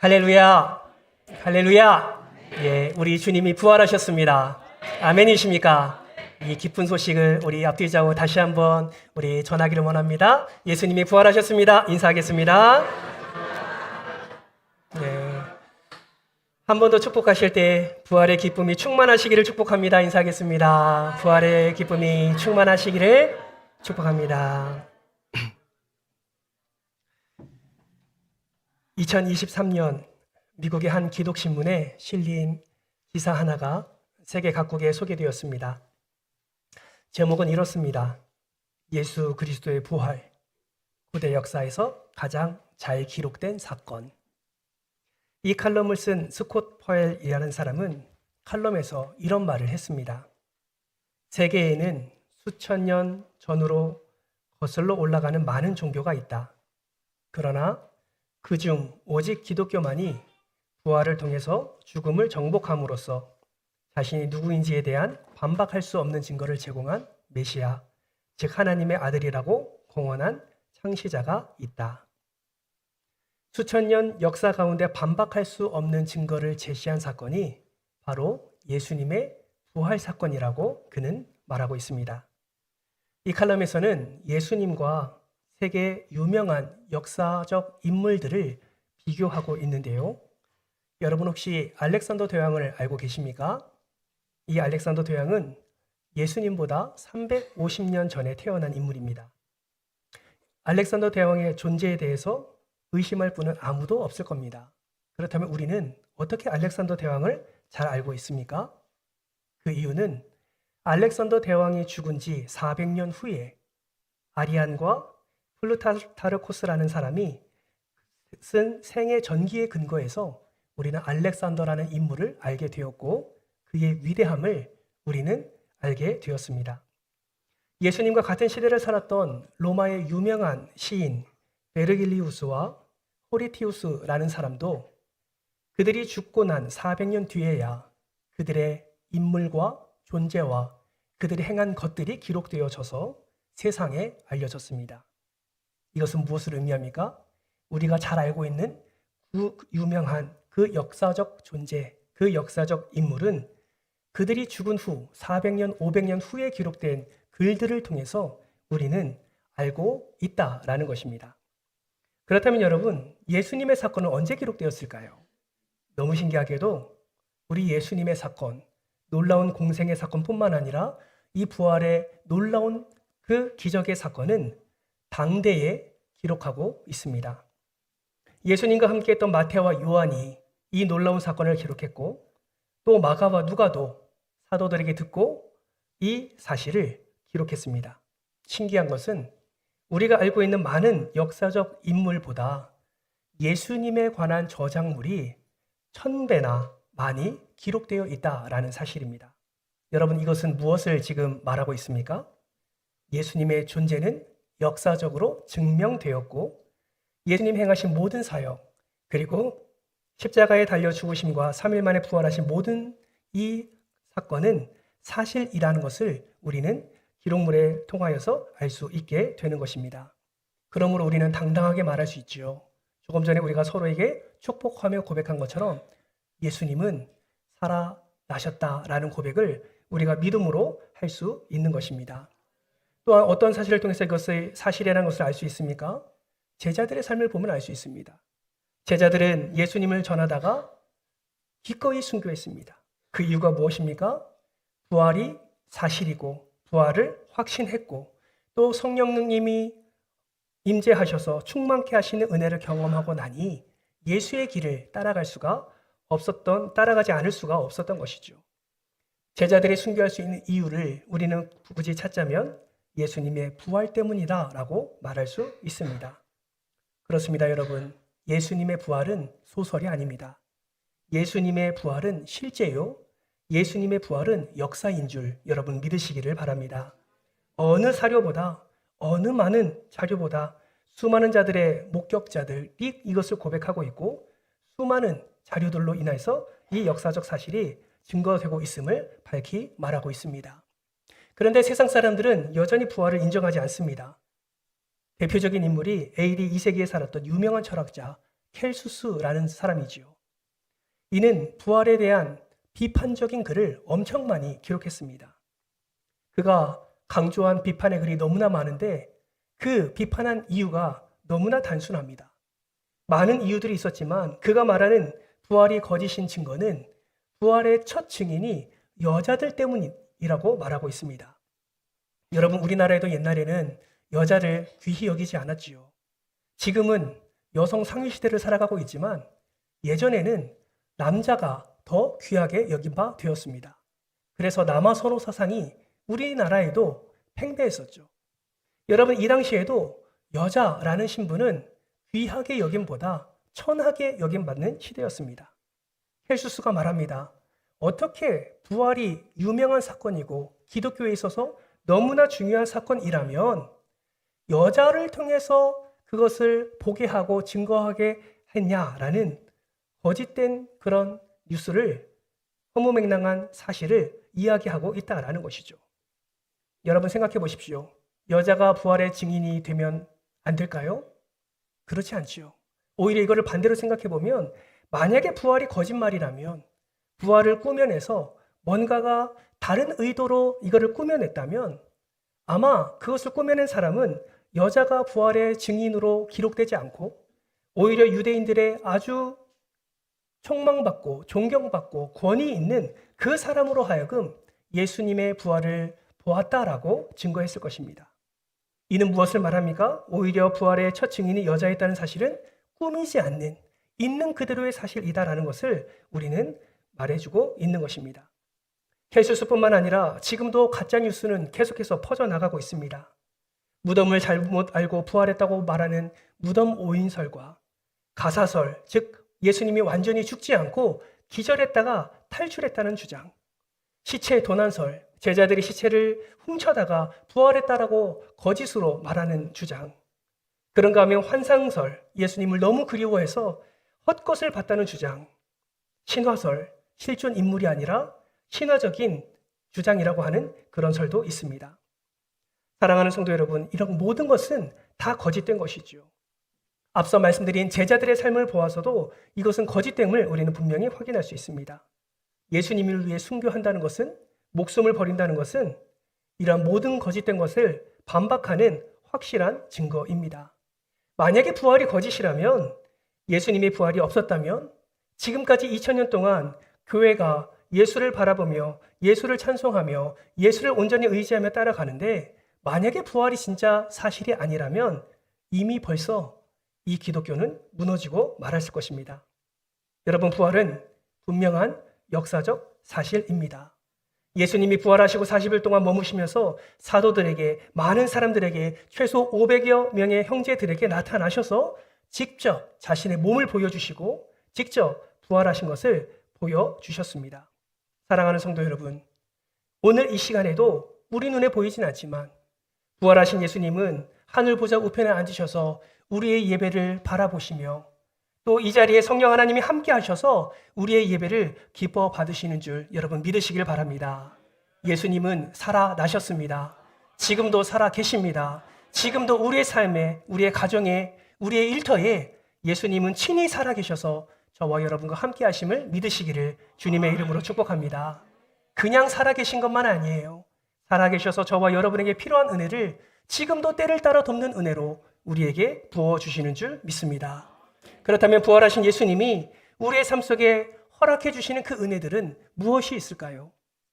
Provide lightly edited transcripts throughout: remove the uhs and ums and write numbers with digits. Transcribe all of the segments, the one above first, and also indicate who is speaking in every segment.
Speaker 1: 할렐루야, 할렐루야. 예, 우리 주님이 부활하셨습니다. 아멘이십니까? 이 기쁜 소식을 우리 앞뒤좌우 다시 한번 우리 전하기를 원합니다. 예수님이 부활하셨습니다. 인사하겠습니다. 네. 한 번 더 축복하실 때 부활의 기쁨이 충만하시기를 축복합니다. 인사하겠습니다. 부활의 기쁨이 충만하시기를 축복합니다. 2023년 미국의 한 기독신문에 실린 기사 하나가 세계 각국에 소개되었습니다. 제목은 이렇습니다. 예수 그리스도의 부활, 구대 역사에서 가장 잘 기록된 사건. 이 칼럼을 쓴 스콧 퍼엘이라는 사람은 칼럼에서 이런 말을 했습니다. 세계에는 수천 년 전으로 거슬러 올라가는 많은 종교가 있다. 그러나 그중 오직 기독교만이 부활을 통해서 죽음을 정복함으로써 자신이 누구인지에 대한 반박할 수 없는 증거를 제공한 메시아, 즉 하나님의 아들이라고 공언한 창시자가 있다. 수천 년 역사 가운데 반박할 수 없는 증거를 제시한 사건이 바로 예수님의 부활 사건이라고 그는 말하고 있습니다. 이 칼럼에서는 예수님과 세계 유명한 역사적 인물들을 비교하고 있는데요. 여러분 혹시 알렉산더 대왕을 알고 계십니까? 이 알렉산더 대왕은 예수님보다 350년 전에 태어난 인물입니다. 알렉산더 대왕의 존재에 대해서 의심할 분은 아무도 없을 겁니다. 그렇다면 우리는 어떻게 알렉산더 대왕을 잘 알고 있습니까? 그 이유는 알렉산더 대왕이 죽은 지 400년 후에 아리안과 플루타르코스라는 사람이 쓴 생애 전기에 근거해서 우리는 알렉산더라는 인물을 알게 되었고 그의 위대함을 우리는 알게 되었습니다. 예수님과 같은 시대를 살았던 로마의 유명한 시인 베르길리우스와 호리티우스라는 사람도 그들이 죽고 난 400년 뒤에야 그들의 인물과 존재와 그들이 행한 것들이 기록되어져서 세상에 알려졌습니다. 이것은 무엇을 의미합니까? 우리가 잘 알고 있는 그 유명한 그 역사적 존재, 그 역사적 인물은 그들이 죽은 후 400년, 500년 후에 기록된 글들을 통해서 우리는 알고 있다라는 것입니다. 그렇다면 여러분, 예수님의 사건은 언제 기록되었을까요? 너무 신기하게도 우리 예수님의 사건, 놀라운 공생의 사건뿐만 아니라 이 부활의 놀라운 그 기적의 사건은 당대에 기록하고 있습니다. 예수님과 함께했던 마태와 요한이 이 놀라운 사건을 기록했고 또 마가와 누가도 사도들에게 듣고 이 사실을 기록했습니다. 신기한 것은 우리가 알고 있는 많은 역사적 인물보다 예수님에 관한 저작물이 1000배나 많이 기록되어 있다라는 사실입니다. 여러분 이것은 무엇을 지금 말하고 있습니까? 예수님의 존재는 역사적으로 증명되었고 예수님 행하신 모든 사역 그리고 십자가에 달려 죽으심과 3일 만에 부활하신 모든 이 사건은 사실이라는 것을 우리는 기록물에 통하여서 알 수 있게 되는 것입니다. 그러므로 우리는 당당하게 말할 수 있지요. 조금 전에 우리가 서로에게 축복하며 고백한 것처럼 예수님은 살아나셨다라는 고백을 우리가 믿음으로 할 수 있는 것입니다. 또한 어떤 사실을 통해서 이것을 사실이라는 것을 알 수 있습니까? 제자들의 삶을 보면 알 수 있습니다. 제자들은 예수님을 전하다가 기꺼이 순교했습니다. 그 이유가 무엇입니까? 부활이 사실이고 부활을 확신했고 또 성령님이 임재하셔서 충만케 하시는 은혜를 경험하고 나니 예수의 길을 따라가지 않을 수가 없었던 것이죠. 제자들이 순교할 수 있는 이유를 우리는 굳이 찾자면 예수님의 부활 때문이다라고 말할 수 있습니다. 그렇습니다, 여러분. 예수님의 부활은 소설이 아닙니다. 예수님의 부활은 실제요. 예수님의 부활은 역사인 줄 여러분 믿으시기를 바랍니다. 어느 사료보다, 어느 많은 자료보다 수많은 자들의 목격자들이 이것을 고백하고 있고 수많은 자료들로 인해서 이 역사적 사실이 증거되고 있음을 밝히 말하고 있습니다. 그런데 세상 사람들은 여전히 부활을 인정하지 않습니다. 대표적인 인물이 AD 2세기에 살았던 유명한 철학자 켈수스라는 사람이지요. 이는 부활에 대한 비판적인 글을 엄청 많이 기록했습니다. 그가 강조한 비판의 글이 너무나 많은데 그 비판한 이유가 너무나 단순합니다. 많은 이유들이 있었지만 그가 말하는 부활이 거짓인 증거는 부활의 첫 증인이 여자들 때문이라고 말하고 있습니다. 여러분, 우리나라에도 옛날에는 여자를 귀히 여기지 않았지요. 지금은 여성 상위 시대를 살아가고 있지만 예전에는 남자가 더 귀하게 여긴 바 되었습니다. 그래서 남아선호 사상이 우리나라에도 팽배했었죠. 여러분, 이 당시에도 여자라는 신분은 귀하게 여김보다 천하게 여김받는 시대였습니다. 헬수스가 말합니다. 어떻게 부활이 유명한 사건이고 기독교에 있어서 너무나 중요한 사건이라면 여자를 통해서 그것을 보게 하고 증거하게 했냐라는 거짓된 그런 뉴스를, 허무맹랑한 사실을 이야기하고 있다라는 것이죠. 여러분, 생각해 보십시오. 여자가 부활의 증인이 되면 안 될까요? 그렇지 않지요. 오히려 이거를 반대로 생각해 보면 만약에 부활이 거짓말이라면, 부활을 꾸며내서 뭔가가 다른 의도로 이거를 꾸며냈다면 아마 그것을 꾸며낸 사람은 여자가 부활의 증인으로 기록되지 않고 오히려 유대인들의 아주 총망받고 존경받고 권위 있는 그 사람으로 하여금 예수님의 부활을 보았다라고 증거했을 것입니다. 이는 무엇을 말합니까? 오히려 부활의 첫 증인이 여자였다는 사실은 꾸미지 않는, 있는 그대로의 사실이다라는 것을 우리는 말해주고 있는 것입니다. 헬수스뿐만 아니라 지금도 가짜뉴스는 계속해서 퍼져나가고 있습니다. 무덤을 잘못 알고 부활했다고 말하는 무덤 오인설과 가사설, 즉 예수님이 완전히 죽지 않고 기절했다가 탈출했다는 주장, 시체 도난설, 제자들이 시체를 훔쳐다가 부활했다라고 거짓으로 말하는 주장, 그런가 하면 환상설, 예수님을 너무 그리워해서 헛것을 봤다는 주장, 신화설, 실존 인물이 아니라 신화적인 주장이라고 하는 그런 설도 있습니다. 사랑하는 성도 여러분, 이런 모든 것은 다 거짓된 것이죠. 앞서 말씀드린 제자들의 삶을 보아서도 이것은 거짓됨을 우리는 분명히 확인할 수 있습니다. 예수님을 위해 순교한다는 것은, 목숨을 버린다는 것은 이러한 모든 거짓된 것을 반박하는 확실한 증거입니다. 만약에 부활이 거짓이라면, 예수님의 부활이 없었다면 지금까지 2000년 동안 교회가 예수를 바라보며 예수를 찬송하며 예수를 온전히 의지하며 따라가는데, 만약에 부활이 진짜 사실이 아니라면 이미 벌써 이 기독교는 무너지고 말았을 것입니다. 여러분, 부활은 분명한 역사적 사실입니다. 예수님이 부활하시고 40일 동안 머무시면서 사도들에게, 많은 사람들에게, 최소 500여 명의 형제들에게 나타나셔서 직접 자신의 몸을 보여주시고 직접 부활하신 것을 보여주셨습니다. 사랑하는 성도 여러분, 오늘 이 시간에도 우리 눈에 보이진 않지만 부활하신 예수님은 하늘 보좌 우편에 앉으셔서 우리의 예배를 바라보시며 또 이 자리에 성령 하나님이 함께 하셔서 우리의 예배를 기뻐 받으시는 줄 여러분 믿으시길 바랍니다. 예수님은 살아나셨습니다. 지금도 살아 계십니다. 지금도 우리의 삶에, 우리의 가정에, 우리의 일터에 예수님은 친히 살아 계셔서 저와 여러분과 함께 하심을 믿으시기를 주님의 이름으로 축복합니다. 그냥 살아 계신 것만 아니에요. 살아 계셔서 저와 여러분에게 필요한 은혜를 지금도 때를 따라 돕는 은혜로 우리에게 부어주시는 줄 믿습니다. 그렇다면 부활하신 예수님이 우리의 삶 속에 허락해 주시는 그 은혜들은 무엇이 있을까요?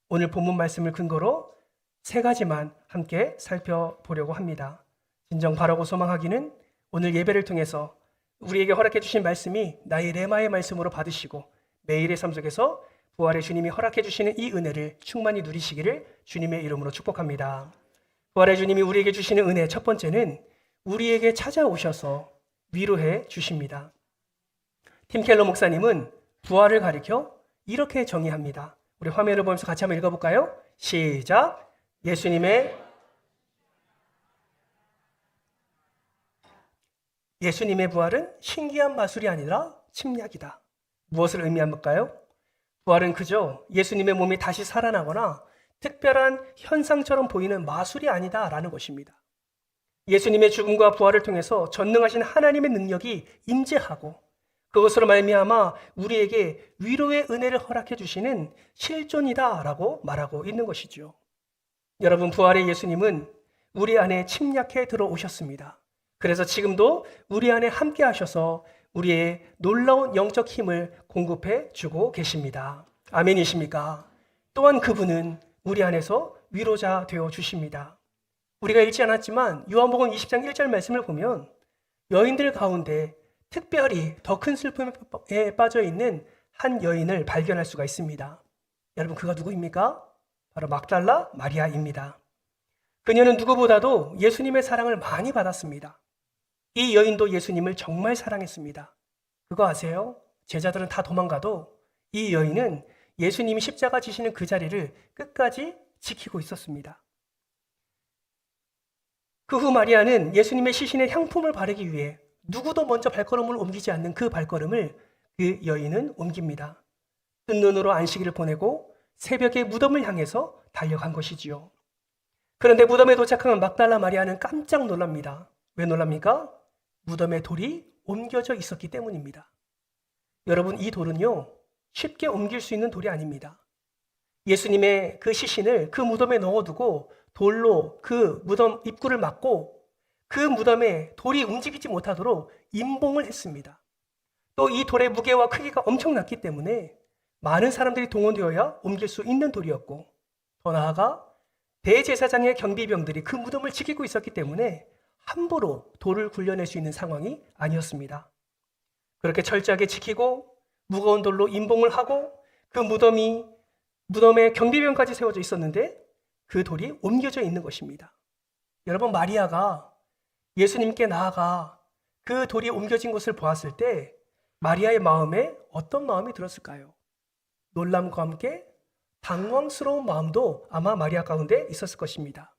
Speaker 1: 오늘 본문 말씀을 근거로 3가지만 함께 살펴보려고 합니다. 진정 바라고 소망하기는 오늘 예배를 통해서 우리에게 허락해 주신 말씀이 나의 레마의 말씀으로 받으시고 매일의 삶 속에서 부활의 주님이 허락해 주시는 이 은혜를 충만히 누리시기를 주님의 이름으로 축복합니다. 부활의 주님이 우리에게 주시는 은혜, 첫 번째는 우리에게 찾아오셔서 위로해 주십니다. 팀 켈러 목사님은 부활을 가리켜 이렇게 정의합니다. 우리 화면을 보면서 같이 한번 읽어볼까요? 시작! 예수님의 부활은 신기한 마술이 아니라 침략이다. 무엇을 의미할까요? 부활은 그저 예수님의 몸이 다시 살아나거나 특별한 현상처럼 보이는 마술이 아니다라는 것입니다. 예수님의 죽음과 부활을 통해서 전능하신 하나님의 능력이 임재하고 그것으로 말미암아 우리에게 위로의 은혜를 허락해 주시는 실존이다라고 말하고 있는 것이죠. 여러분, 부활의 예수님은 우리 안에 침략해 들어오셨습니다. 그래서 지금도 우리 안에 함께 하셔서 우리의 놀라운 영적 힘을 공급해 주고 계십니다. 아멘이십니까? 또한 그분은 우리 안에서 위로자 되어 주십니다. 우리가 읽지 않았지만 요한복음 20장 1절 말씀을 보면 여인들 가운데 특별히 더 큰 슬픔에 빠져 있는 한 여인을 발견할 수가 있습니다. 여러분, 그가 누구입니까? 바로 막달라 마리아입니다. 그녀는 누구보다도 예수님의 사랑을 많이 받았습니다. 이 여인도 예수님을 정말 사랑했습니다. 그거 아세요? 제자들은 다 도망가도 이 여인은 예수님이 십자가 지시는 그 자리를 끝까지 지키고 있었습니다. 그 후 마리아는 예수님의 시신에 향품을 바르기 위해 누구도 먼저 발걸음을 옮기지 않는 그 발걸음을 그 여인은 옮깁니다. 뜬 눈으로 안식일을 보내고 새벽에 무덤을 향해서 달려간 것이지요. 그런데 무덤에 도착한 막달라 마리아는 깜짝 놀랍니다. 왜 놀랍니까? 무덤에 돌이 옮겨져 있었기 때문입니다. 여러분, 이 돌은요, 쉽게 옮길 수 있는 돌이 아닙니다. 예수님의 그 시신을 그 무덤에 넣어두고 돌로 그 무덤 입구를 막고 그 무덤에 돌이 움직이지 못하도록 임봉을 했습니다. 또 이 돌의 무게와 크기가 엄청났기 때문에 많은 사람들이 동원되어야 옮길 수 있는 돌이었고, 더 나아가 대제사장의 경비병들이 그 무덤을 지키고 있었기 때문에 함부로 돌을 굴려낼 수 있는 상황이 아니었습니다. 그렇게 철저하게 지키고 무거운 돌로 임봉을 하고 그 무덤에 경비병까지 세워져 있었는데 그 돌이 옮겨져 있는 것입니다. 여러분, 마리아가 예수님께 나아가 그 돌이 옮겨진 것을 보았을 때 마리아의 마음에 어떤 마음이 들었을까요? 놀람과 함께 당황스러운 마음도 아마 마리아 가운데 있었을 것입니다.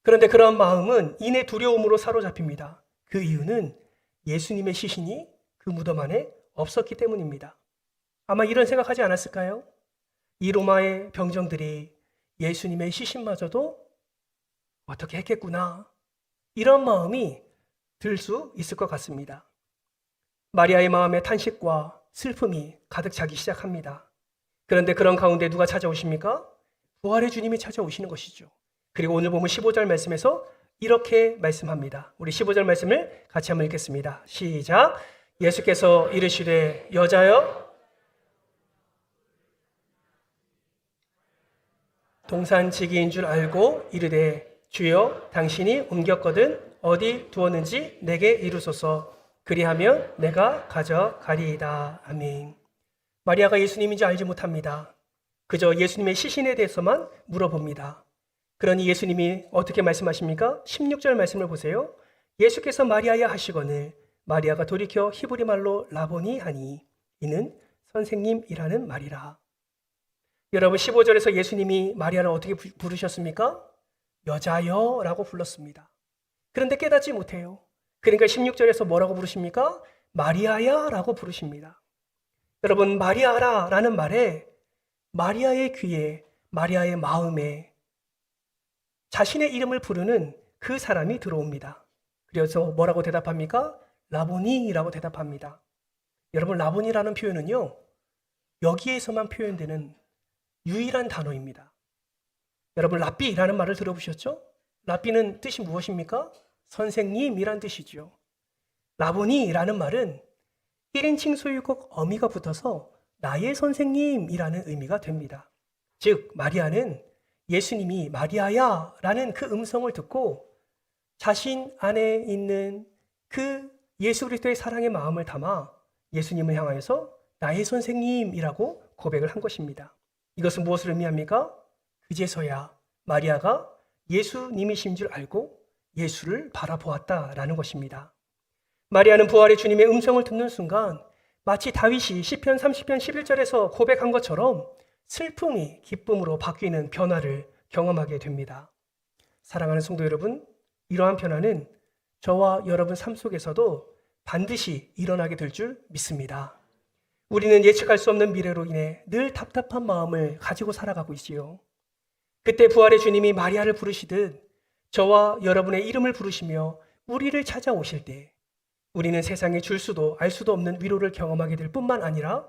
Speaker 1: 그런데 그러한 마음은 이내 두려움으로 사로잡힙니다. 그 이유는 예수님의 시신이 그 무덤 안에 없었기 때문입니다. 아마 이런 생각하지 않았을까요? 이 로마의 병정들이 예수님의 시신마저도 어떻게 했겠구나, 이런 마음이 들 수 있을 것 같습니다. 마리아의 마음에 탄식과 슬픔이 가득 차기 시작합니다. 그런데 그런 가운데 누가 찾아오십니까? 부활의 주님이 찾아오시는 것이죠. 그리고 오늘 보면 15절 말씀에서 이렇게 말씀합니다. 우리 15절 말씀을 같이 한번 읽겠습니다. 시작. 예수께서 이르시되 여자여, 동산지기인 줄 알고 이르되 주여 당신이 옮겼거든 어디 두었는지 내게 이루소서. 그리하면 내가 가져가리이다. 아멘. 마리아가 예수님인지 알지 못합니다. 그저 예수님의 시신에 대해서만 물어봅니다. 그러니 예수님이 어떻게 말씀하십니까? 16절 말씀을 보세요. 예수께서 마리아야 하시거늘 마리아가 돌이켜 히브리 말로 라보니 하니 이는 선생님이라는 말이라. 여러분, 15절에서 예수님이 마리아를 어떻게 부르셨습니까? 여자여 라고 불렀습니다. 그런데 깨닫지 못해요. 그러니까 16절에서 뭐라고 부르십니까? 마리아야 라고 부르십니다. 여러분, 마리아라 라는 말에 마리아의 귀에, 마리아의 마음에 자신의 이름을 부르는 그 사람이 들어옵니다. 그래서 뭐라고 대답합니까? 라보니라고 대답합니다. 여러분, 라보니라는 표현은요, 여기에서만 표현되는 유일한 단어입니다. 여러분, 랍비라는 말을 들어보셨죠? 랍비는 뜻이 무엇입니까? 선생님이란 뜻이죠. 라보니라는 말은 1인칭 소유격 어미가 붙어서 나의 선생님이라는 의미가 됩니다. 즉, 마리아는 예수님이 마리아야 라는 그 음성을 듣고 자신 안에 있는 그 예수 그리스도의 사랑의 마음을 담아 예수님을 향하여서 나의 선생님이라고 고백을 한 것입니다. 이것은 무엇을 의미합니까? 그제서야 마리아가 예수님이신 줄 알고 예수를 바라보았다라는 것입니다. 마리아는 부활의 주님의 음성을 듣는 순간 마치 다윗이 시편 30편 11절에서 고백한 것처럼 슬픔이 기쁨으로 바뀌는 변화를 경험하게 됩니다. 사랑하는 성도 여러분, 이러한 변화는 저와 여러분 삶 속에서도 반드시 일어나게 될 줄 믿습니다. 우리는 예측할 수 없는 미래로 인해 늘 답답한 마음을 가지고 살아가고 있지요. 그때 부활의 주님이 마리아를 부르시듯 저와 여러분의 이름을 부르시며 우리를 찾아오실 때 우리는 세상에 줄 수도 알 수도 없는 위로를 경험하게 될 뿐만 아니라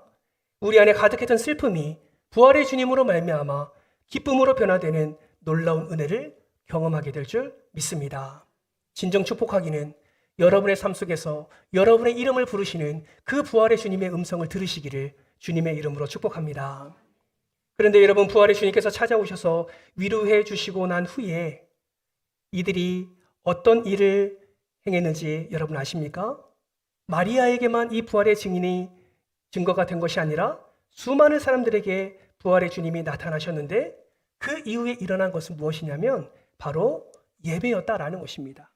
Speaker 1: 우리 안에 가득했던 슬픔이 부활의 주님으로 말미암아 기쁨으로 변화되는 놀라운 은혜를 경험하게 될 줄 믿습니다. 진정 축복하기는 여러분의 삶 속에서 여러분의 이름을 부르시는 그 부활의 주님의 음성을 들으시기를 주님의 이름으로 축복합니다. 그런데 여러분, 부활의 주님께서 찾아오셔서 위로해 주시고 난 후에 이들이 어떤 일을 행했는지 여러분 아십니까? 마리아에게만 이 부활의 증거가 된 것이 아니라 수많은 사람들에게 부활의 주님이 나타나셨는데 그 이후에 일어난 것은 무엇이냐면 바로 예배였다라는 것입니다.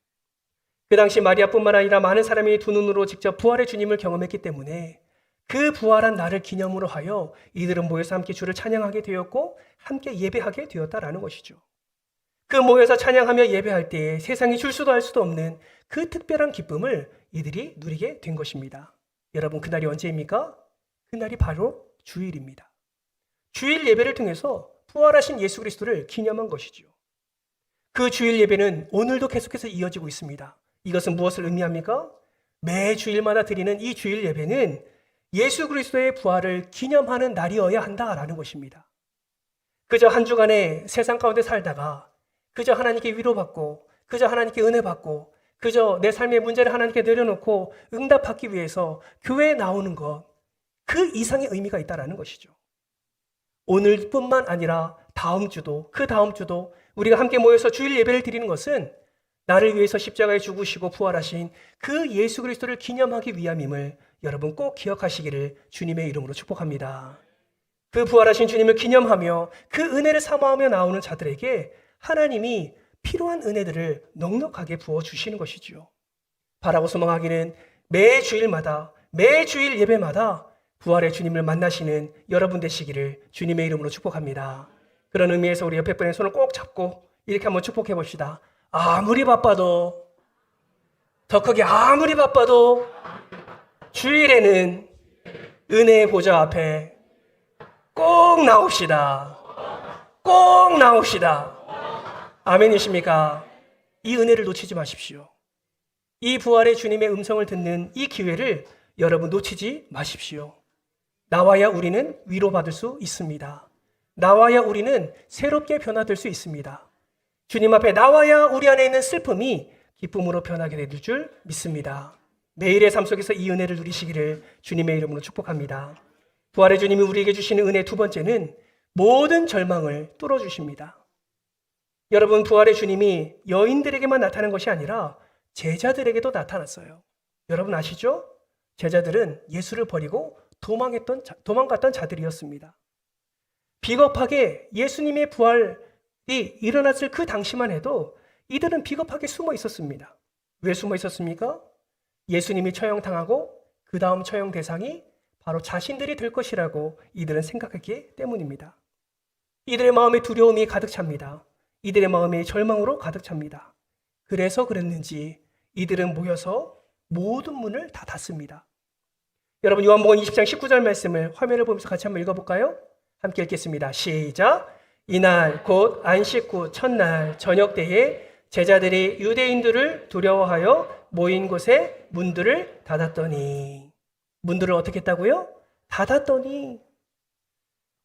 Speaker 1: 그 당시 마리아뿐만 아니라 많은 사람이 두 눈으로 직접 부활의 주님을 경험했기 때문에 그 부활한 날을 기념으로 하여 이들은 모여서 함께 주를 찬양하게 되었고 함께 예배하게 되었다라는 것이죠. 그 모여서 찬양하며 예배할 때에 세상이 줄 수도 알 수도 없는 그 특별한 기쁨을 이들이 누리게 된 것입니다. 여러분, 그날이 언제입니까? 그날이 바로 주일입니다. 주일 예배를 통해서 부활하신 예수 그리스도를 기념한 것이죠. 그 주일 예배는 오늘도 계속해서 이어지고 있습니다. 이것은 무엇을 의미합니까? 매 주일마다 드리는 이 주일 예배는 예수 그리스도의 부활을 기념하는 날이어야 한다라는 것입니다. 그저 한 주간에 세상 가운데 살다가 그저 하나님께 위로받고 그저 하나님께 은혜 받고 그저 내 삶의 문제를 하나님께 내려놓고 응답받기 위해서 교회에 나오는 것, 그 이상의 의미가 있다라는 것이죠. 오늘뿐만 아니라 다음 주도 그 다음 주도 우리가 함께 모여서 주일 예배를 드리는 것은 나를 위해서 십자가에 죽으시고 부활하신 그 예수 그리스도를 기념하기 위함임을 여러분 꼭 기억하시기를 주님의 이름으로 축복합니다. 그 부활하신 주님을 기념하며 그 은혜를 사모하며 나오는 자들에게 하나님이 필요한 은혜들을 넉넉하게 부어주시는 것이지요. 바라고 소망하기는 매 주일마다 매 주일 예배마다 부활의 주님을 만나시는 여러분 되시기를 주님의 이름으로 축복합니다. 그런 의미에서 우리 옆에 분의 손을 꼭 잡고 이렇게 한번 축복해 봅시다. 아무리 바빠도, 더 크게 아무리 바빠도 주일에는 은혜의 보좌 앞에 꼭 나옵시다. 꼭 나옵시다. 아멘이십니까? 이 은혜를 놓치지 마십시오. 이 부활의 주님의 음성을 듣는 이 기회를 여러분 놓치지 마십시오. 나와야 우리는 위로받을 수 있습니다. 나와야 우리는 새롭게 변화될 수 있습니다. 주님 앞에 나와야 우리 안에 있는 슬픔이 기쁨으로 변하게 될 줄 믿습니다. 매일의 삶 속에서 이 은혜를 누리시기를 주님의 이름으로 축복합니다. 부활의 주님이 우리에게 주시는 은혜 두 번째는 모든 절망을 뚫어주십니다. 여러분, 부활의 주님이 여인들에게만 나타난 것이 아니라 제자들에게도 나타났어요. 여러분 아시죠? 제자들은 예수를 버리고 도망갔던 자들이었습니다. 비겁하게 예수님의 부활이 일어났을 그 당시만 해도 이들은 비겁하게 숨어 있었습니다. 왜 숨어 있었습니까? 예수님이 처형당하고 그 다음 처형 대상이 바로 자신들이 될 것이라고 이들은 생각했기 때문입니다. 이들의 마음에 두려움이 가득 찹니다. 이들의 마음이 절망으로 가득 찹니다. 그래서 그랬는지 이들은 모여서 모든 문을 다 닫습니다. 여러분, 요한복음 20장 19절 말씀을 화면을 보면서 같이 한번 읽어볼까요? 함께 읽겠습니다. 시작! 이날 곧 안식 후 첫날 저녁 때에 제자들이 유대인들을 두려워하여 모인 곳에 문들을 닫았더니, 문들을 어떻게 했다고요? 닫았더니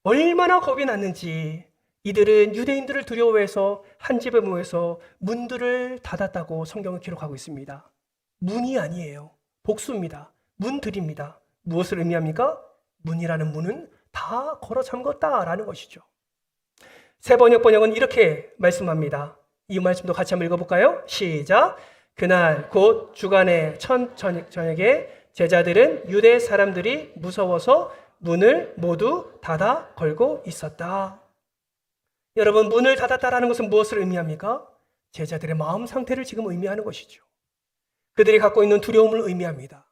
Speaker 1: 얼마나 겁이 났는지 이들은 유대인들을 두려워해서 한 집에 모여서 문들을 닫았다고 성경은 기록하고 있습니다. 문이 아니에요. 복수입니다. 문들입니다. 무엇을 의미합니까? 문이라는 문은 다 걸어 잠궜다라는 것이죠. 새번역번역은 이렇게 말씀합니다. 이 말씀도 같이 한번 읽어볼까요? 시작! 그날 곧 주간의 저녁에 제자들은 유대 사람들이 무서워서 문을 모두 닫아 걸고 있었다. 여러분, 문을 닫았다라는 것은 무엇을 의미합니까? 제자들의 마음 상태를 지금 의미하는 것이죠. 그들이 갖고 있는 두려움을 의미합니다.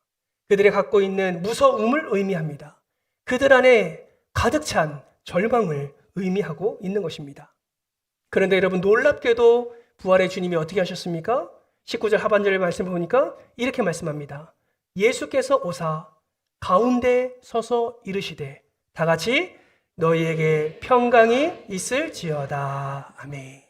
Speaker 1: 그들이 갖고 있는 무서움을 의미합니다. 그들 안에 가득 찬 절망을 의미하고 있는 것입니다. 그런데 여러분, 놀랍게도 부활의 주님이 어떻게 하셨습니까? 19절 하반절의 말씀을 보니까 이렇게 말씀합니다. 예수께서 오사 가운데 서서 이르시되 다 같이 너희에게 평강이 있을지어다. 아멘.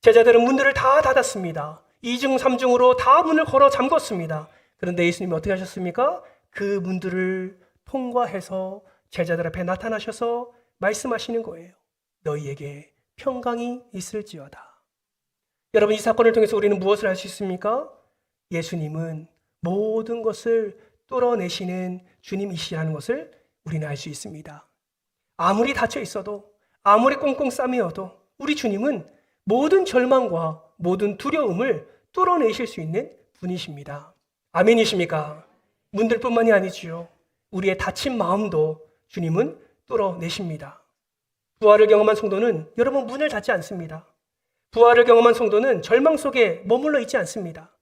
Speaker 1: 제자들은 문들을 다 닫았습니다. 2중 3중으로 다 문을 걸어 잠궜습니다. 그런데 예수님이 어떻게 하셨습니까? 그 문들을 통과해서 제자들 앞에 나타나셔서 말씀하시는 거예요. 너희에게 평강이 있을지어다. 여러분, 이 사건을 통해서 우리는 무엇을 알 수 있습니까? 예수님은 모든 것을 뚫어내시는 주님이시라는 것을 우리는 알 수 있습니다. 아무리 닫혀 있어도, 아무리 꽁꽁 싸매어도 우리 주님은 모든 절망과 모든 두려움을 뚫어내실 수 있는 분이십니다. 아멘이십니까? 문들뿐만이 아니지요. 우리의 닫힌 마음도 주님은 뚫어내십니다. 부활을 경험한 성도는 여러분 문을 닫지 않습니다. 부활을 경험한 성도는 절망 속에 머물러 있지 않습니다.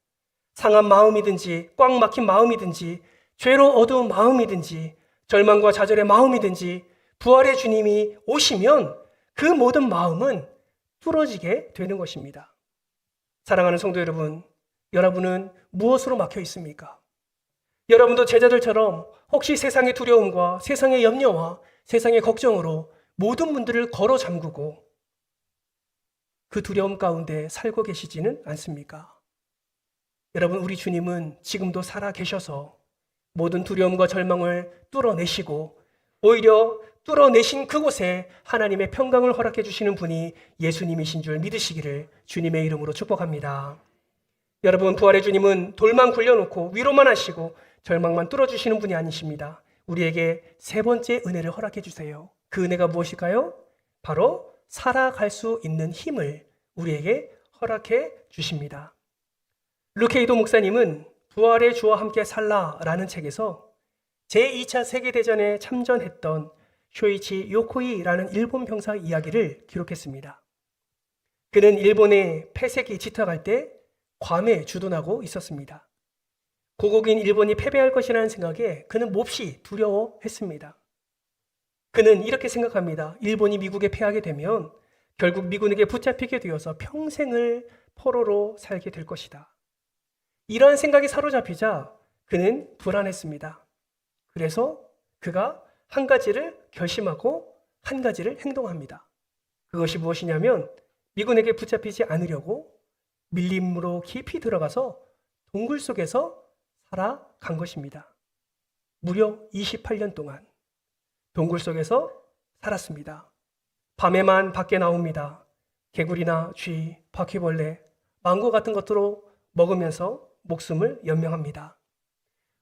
Speaker 1: 상한 마음이든지 꽉 막힌 마음이든지 죄로 어두운 마음이든지 절망과 좌절의 마음이든지 부활의 주님이 오시면 그 모든 마음은 뚫어지게 되는 것입니다. 사랑하는 성도 여러분, 여러분은 무엇으로 막혀 있습니까? 여러분도 제자들처럼 혹시 세상의 두려움과 세상의 염려와 세상의 걱정으로 모든 문들을 걸어 잠그고 그 두려움 가운데 살고 계시지는 않습니까? 여러분, 우리 주님은 지금도 살아 계셔서 모든 두려움과 절망을 뚫어내시고 오히려 뚫어내신 그곳에 하나님의 평강을 허락해 주시는 분이 예수님이신 줄 믿으시기를 주님의 이름으로 축복합니다. 여러분, 부활의 주님은 돌만 굴려놓고 위로만 하시고 절망만 뚫어주시는 분이 아니십니다. 우리에게 세 번째 은혜를 허락해 주세요. 그 은혜가 무엇일까요? 바로 살아갈 수 있는 힘을 우리에게 허락해 주십니다. 루케이도 목사님은 부활의 주와 함께 살라라는 책에서 제2차 세계대전에 참전했던 쇼이치 요코이라는 일본 병사의 이야기를 기록했습니다. 그는 일본의 폐색이 짙어갈 때 괌에 주둔하고 있었습니다. 고국인 일본이 패배할 것이라는 생각에 그는 몹시 두려워했습니다. 그는 이렇게 생각합니다. 일본이 미국에 패하게 되면 결국 미군에게 붙잡히게 되어서 평생을 포로로 살게 될 것이다. 이러한 생각이 사로잡히자 그는 불안했습니다. 그래서 그가 한 가지를 결심하고 한 가지를 행동합니다. 그것이 무엇이냐면 미군에게 붙잡히지 않으려고 밀림으로 깊이 들어가서 동굴 속에서 살아간 것입니다. 무려 28년 동안 동굴 속에서 살았습니다. 밤에만 밖에 나옵니다. 개구리나 쥐, 바퀴벌레, 망고 같은 것들로 먹으면서 목숨을 연명합니다.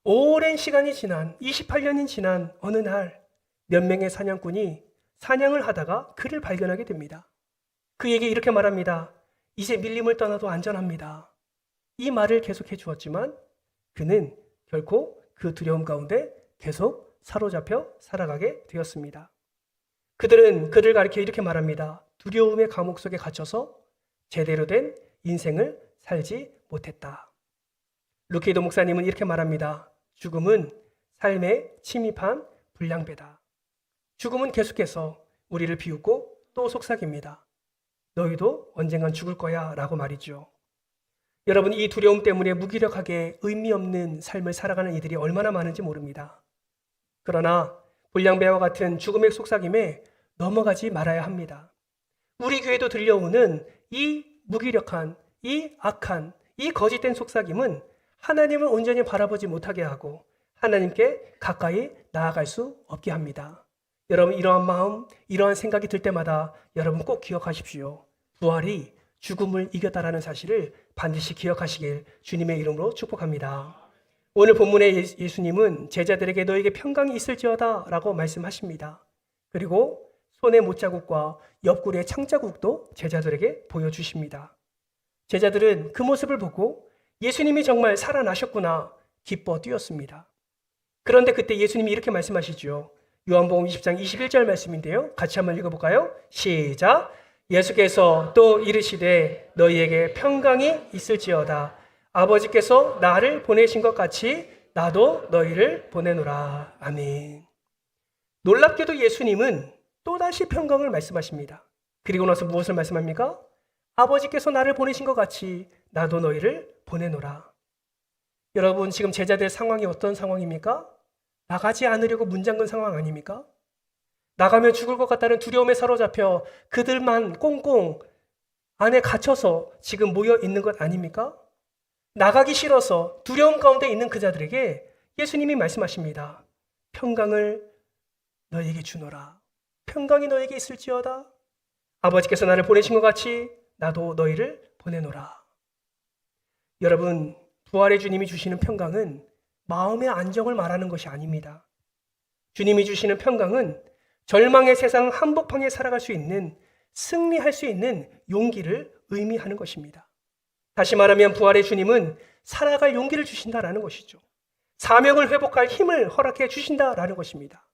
Speaker 1: 오랜 시간이 지난 28년이 지난 어느 날 몇 명의 사냥꾼이 사냥을 하다가 그를 발견하게 됩니다. 그에게 이렇게 말합니다. 이제 밀림을 떠나도 안전합니다. 이 말을 계속해 주었지만 그는 결코 그 두려움 가운데 계속 사로잡혀 살아가게 되었습니다. 그들은 그를 가리켜 이렇게 말합니다. 두려움의 감옥 속에 갇혀서 제대로 된 인생을 살지 못했다. 루케이도 목사님은 이렇게 말합니다. 죽음은 삶에 침입한 불량배다. 죽음은 계속해서 우리를 비웃고 또 속삭입니다. 너희도 언젠간 죽을 거야 라고 말이죠. 여러분, 이 두려움 때문에 무기력하게 의미 없는 삶을 살아가는 이들이 얼마나 많은지 모릅니다. 그러나 불량배와 같은 죽음의 속삭임에 넘어가지 말아야 합니다. 우리 교회도 들려오는 이 무기력한, 이 악한, 이 거짓된 속삭임은 하나님을 온전히 바라보지 못하게 하고 하나님께 가까이 나아갈 수 없게 합니다. 여러분, 이러한 마음, 이러한 생각이 들 때마다 여러분 꼭 기억하십시오. 부활이 죽음을 이겼다라는 사실을 반드시 기억하시길 주님의 이름으로 축복합니다. 오늘 본문의 예수님은 제자들에게 너에게 평강이 있을지어다 라고 말씀하십니다. 그리고 손의 못자국과 옆구리의 창자국도 제자들에게 보여주십니다. 제자들은 그 모습을 보고 예수님이 정말 살아나셨구나 기뻐 뛰었습니다. 그런데 그때 예수님이 이렇게 말씀하시죠. 요한복음 20장 21절 말씀인데요. 같이 한번 읽어볼까요? 시작! 예수께서 또 이르시되 너희에게 평강이 있을지어다. 아버지께서 나를 보내신 것 같이 나도 너희를 보내노라. 아멘. 놀랍게도 예수님은 또다시 평강을 말씀하십니다. 그리고 나서 무엇을 말씀합니까? 아버지께서 나를 보내신 것 같이 나도 너희를 보내노라. 여러분, 지금 제자들의 상황이 어떤 상황입니까? 나가지 않으려고 문잠근 상황 아닙니까? 나가면 죽을 것 같다는 두려움에 사로잡혀 그들만 꽁꽁 안에 갇혀서 지금 모여 있는 것 아닙니까? 나가기 싫어서 두려움 가운데 있는 그 자들에게 예수님이 말씀하십니다. 평강을 너에게 주노라. 평강이 너에게 있을지어다. 아버지께서 나를 보내신 것 같이 나도 너희를 보내노라. 여러분, 부활의 주님이 주시는 평강은 마음의 안정을 말하는 것이 아닙니다. 주님이 주시는 평강은 절망의 세상 한복판에 살아갈 수 있는, 승리할 수 있는 용기를 의미하는 것입니다. 다시 말하면 부활의 주님은 살아갈 용기를 주신다라는 것이죠. 사명을 회복할 힘을 허락해 주신다라는 것입니다.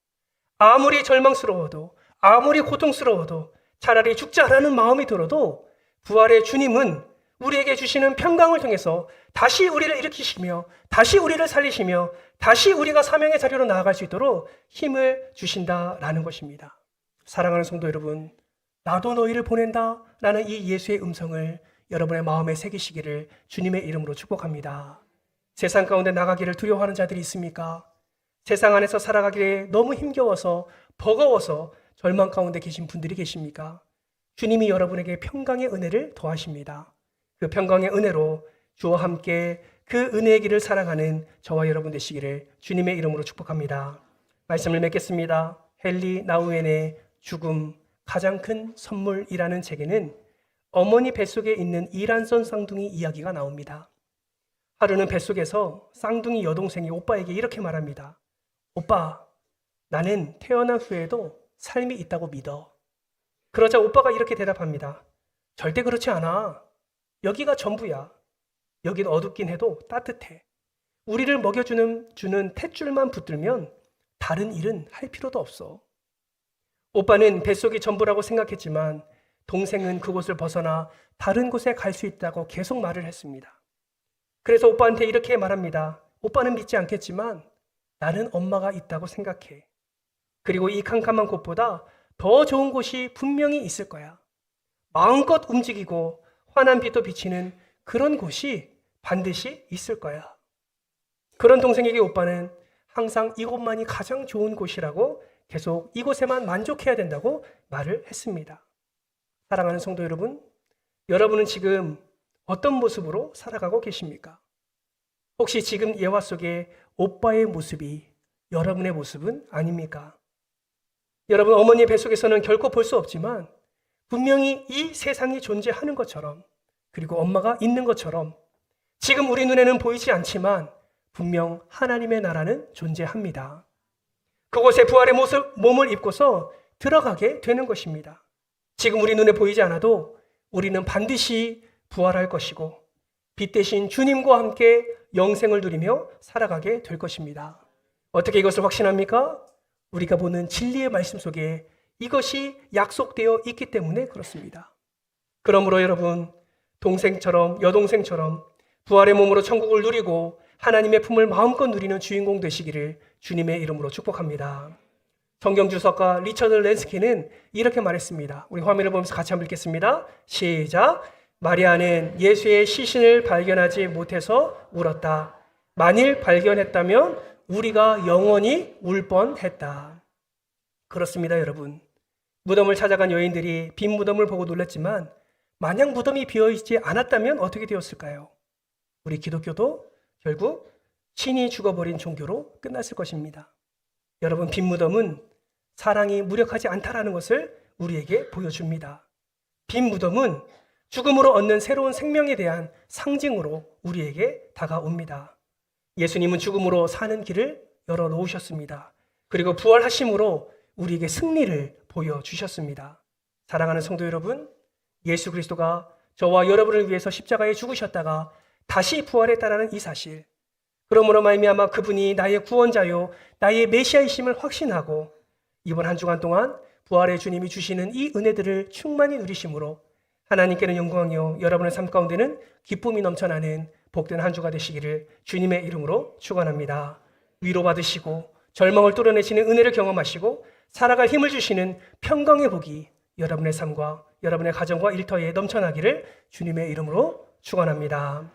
Speaker 1: 아무리 절망스러워도, 아무리 고통스러워도, 차라리 죽자라는 마음이 들어도 부활의 주님은 우리에게 주시는 평강을 통해서 다시 우리를 일으키시며, 다시 우리를 살리시며, 다시 우리가 사명의 자리로 나아갈 수 있도록 힘을 주신다라는 것입니다. 사랑하는 성도 여러분, 나도 너희를 보낸다라는 이 예수의 음성을 여러분의 마음에 새기시기를 주님의 이름으로 축복합니다. 세상 가운데 나가기를 두려워하는 자들이 있습니까? 세상 안에서 살아가기에 너무 힘겨워서, 버거워서 절망 가운데 계신 분들이 계십니까? 주님이 여러분에게 평강의 은혜를 더하십니다. 그 평강의 은혜로 주와 함께 그 은혜의 길을 살아가는 저와 여러분 되시기를 주님의 이름으로 축복합니다. 말씀을 맺겠습니다. 헨리 나우엔의 죽음, 가장 큰 선물이라는 책에는 어머니 뱃속에 있는 이란선 쌍둥이 이야기가 나옵니다. 하루는 뱃속에서 쌍둥이 여동생이 오빠에게 이렇게 말합니다. 오빠, 나는 태어난 후에도 삶이 있다고 믿어. 그러자 오빠가 이렇게 대답합니다. 절대 그렇지 않아. 여기가 전부야. 여긴 어둡긴 해도 따뜻해. 우리를 먹여주는 탯줄만 붙들면 다른 일은 할 필요도 없어. 오빠는 뱃속이 전부라고 생각했지만 동생은 그곳을 벗어나 다른 곳에 갈 수 있다고 계속 말을 했습니다. 그래서 오빠한테 이렇게 말합니다. 오빠는 믿지 않겠지만 나는 엄마가 있다고 생각해. 그리고 이 캄캄한 곳보다 더 좋은 곳이 분명히 있을 거야. 마음껏 움직이고 환한 빛도 비치는 그런 곳이 반드시 있을 거야. 그런 동생에게 오빠는 항상 이곳만이 가장 좋은 곳이라고 계속 이곳에만 만족해야 된다고 말을 했습니다. 사랑하는 성도 여러분, 여러분은 지금 어떤 모습으로 살아가고 계십니까? 혹시 지금 예화 속에 오빠의 모습이 여러분의 모습은 아닙니까? 여러분, 어머니의 뱃속에서는 결코 볼 수 없지만 분명히 이 세상이 존재하는 것처럼, 그리고 엄마가 있는 것처럼 지금 우리 눈에는 보이지 않지만 분명 하나님의 나라는 존재합니다. 그곳에 부활의 몸을 입고서 들어가게 되는 것입니다. 지금 우리 눈에 보이지 않아도 우리는 반드시 부활할 것이고 빛 대신 주님과 함께 영생을 누리며 살아가게 될 것입니다. 어떻게 이것을 확신합니까? 우리가 보는 진리의 말씀 속에 이것이 약속되어 있기 때문에 그렇습니다. 그러므로 여러분, 동생처럼 여동생처럼 부활의 몸으로 천국을 누리고 하나님의 품을 마음껏 누리는 주인공 되시기를 주님의 이름으로 축복합니다. 성경 주석가 리처드 랜스키는 이렇게 말했습니다. 우리 화면을 보면서 같이 한번 읽겠습니다. 시작. 마리아는 예수의 시신을 발견하지 못해서 울었다. 만일 발견했다면 우리가 영원히 울 뻔했다. 그렇습니다, 여러분. 무덤을 찾아간 여인들이 빈 무덤을 보고 놀랐지만 만약 무덤이 비어있지 않았다면 어떻게 되었을까요? 우리 기독교도 결국 신이 죽어버린 종교로 끝났을 것입니다. 여러분, 빈 무덤은 사랑이 무력하지 않다라는 것을 우리에게 보여줍니다. 빈 무덤은 죽음으로 얻는 새로운 생명에 대한 상징으로 우리에게 다가옵니다. 예수님은 죽음으로 사는 길을 열어놓으셨습니다. 그리고 부활하심으로 우리에게 승리를 보여주셨습니다. 사랑하는 성도 여러분, 예수 그리스도가 저와 여러분을 위해서 십자가에 죽으셨다가 다시 부활했다라는 이 사실, 그러므로 말미암아 그분이 나의 구원자요 나의 메시아이심을 확신하고 이번 한 주간 동안 부활의 주님이 주시는 이 은혜들을 충만히 누리심으로 하나님께는 영광이요 여러분의 삶 가운데는 기쁨이 넘쳐나는 복된 한 주가 되시기를 주님의 이름으로 축원합니다. 위로받으시고 절망을 뚫어내시는 은혜를 경험하시고 살아갈 힘을 주시는 평강의 복이 여러분의 삶과 여러분의 가정과 일터에 넘쳐나기를 주님의 이름으로 축원합니다.